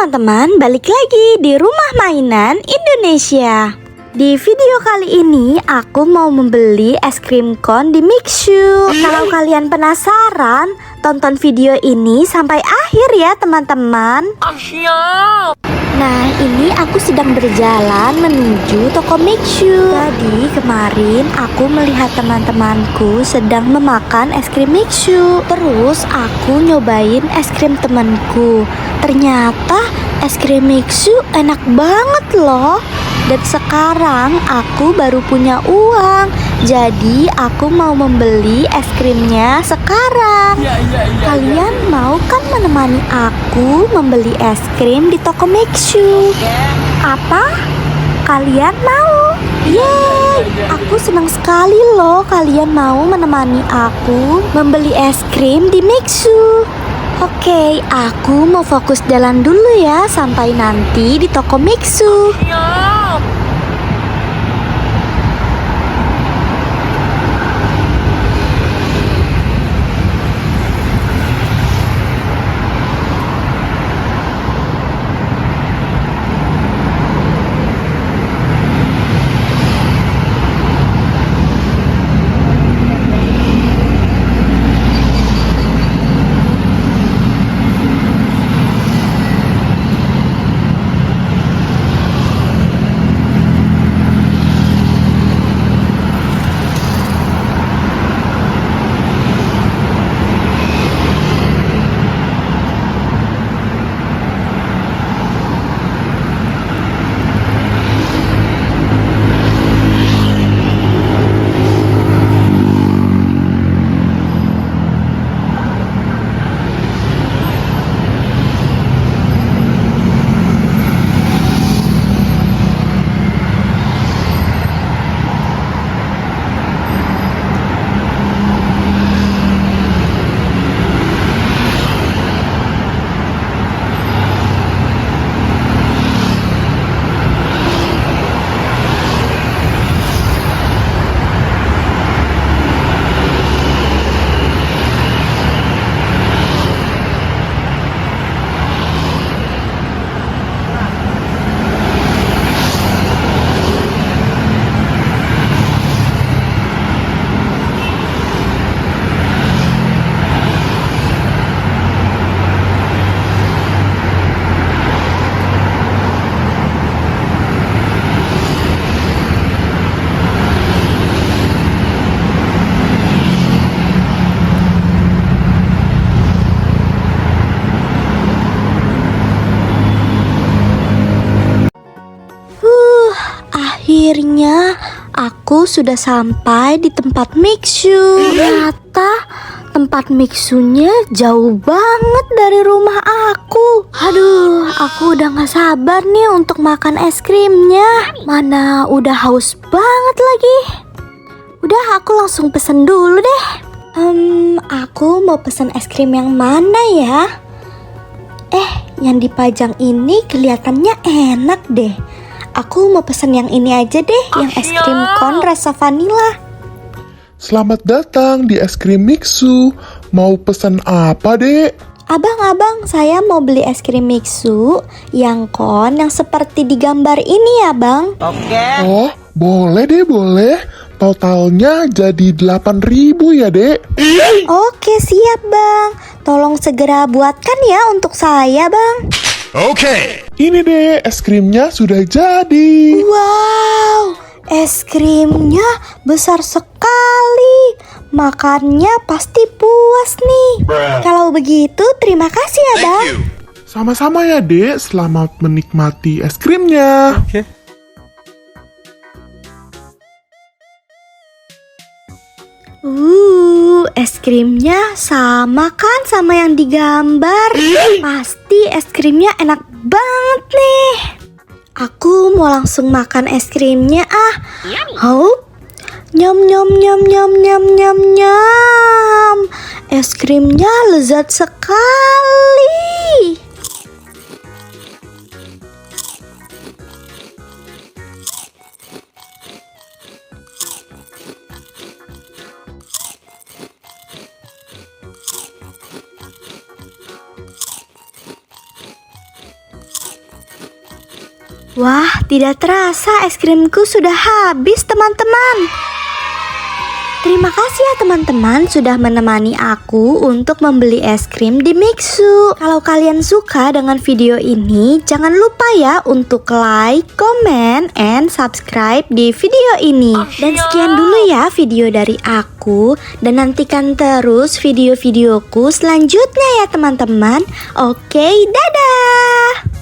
teman-teman, balik lagi di Rumah Mainan Indonesia. Di video kali ini aku mau membeli es krim kon di Mixu. Kalau kalian penasaran, tonton video ini sampai akhir ya teman-teman. Nah, ini aku sedang berjalan menuju toko Mixu. Jadi kemarin aku melihat teman-temanku sedang memakan es krim Mixu. Terus aku nyobain es krim temanku. Ternyata es krim Mixu enak banget loh. Dan sekarang aku baru punya uang. Jadi aku mau membeli es krimnya sekarang. Kalian mau kan menemani aku membeli es krim di toko Mixu? Apa? Kalian mau? Yeay, aku senang sekali loh kalian mau menemani aku membeli es krim di Mixu. Oke, aku mau fokus jalan dulu ya sampai nanti di toko Mixu. Akhirnya aku sudah sampai di tempat Mixu. Ternyata tempat Mixunya jauh banget dari rumah aku. Aduh, aku udah gak sabar nih untuk makan es krimnya. Mana udah haus banget lagi. Udah, aku langsung pesen dulu deh. Aku mau pesen es krim yang mana ya? Yang dipajang ini kelihatannya enak deh. Aku mau pesen yang ini aja deh, yang es krim kon rasa vanila. Selamat datang di es krim Mixu. Mau pesen apa, Dek? Abang, saya mau beli es krim Mixu yang kon yang seperti di gambar ini ya, Bang. Oh, boleh deh, boleh. Totalnya jadi 8.000 ya, Dek. Oke, siap, Bang. Tolong segera buatkan ya untuk saya, Bang. Oke. Ini deh, es krimnya sudah jadi. Wow, es krimnya besar sekali. Makannya pasti puas nih. Kalau begitu, terima kasih ya, Bang. Sama-sama ya, Dek. Selamat menikmati es krimnya. Es krimnya sama kan sama yang digambar. Pasti es krimnya enak banget nih. Aku mau langsung makan es krimnya ah. Nyam nyam nyam nyam nyam nyam nyam. Es krimnya lezat sekali. Wah, tidak terasa es krimku sudah habis teman-teman. Terima kasih ya teman-teman sudah menemani aku untuk membeli es krim di Mixu. Kalau kalian suka dengan video ini, jangan lupa ya untuk like, comment, and subscribe di video ini. Dan sekian dulu ya video dari aku. Dan nantikan terus video-videoku selanjutnya ya teman-teman. Oke, dadah!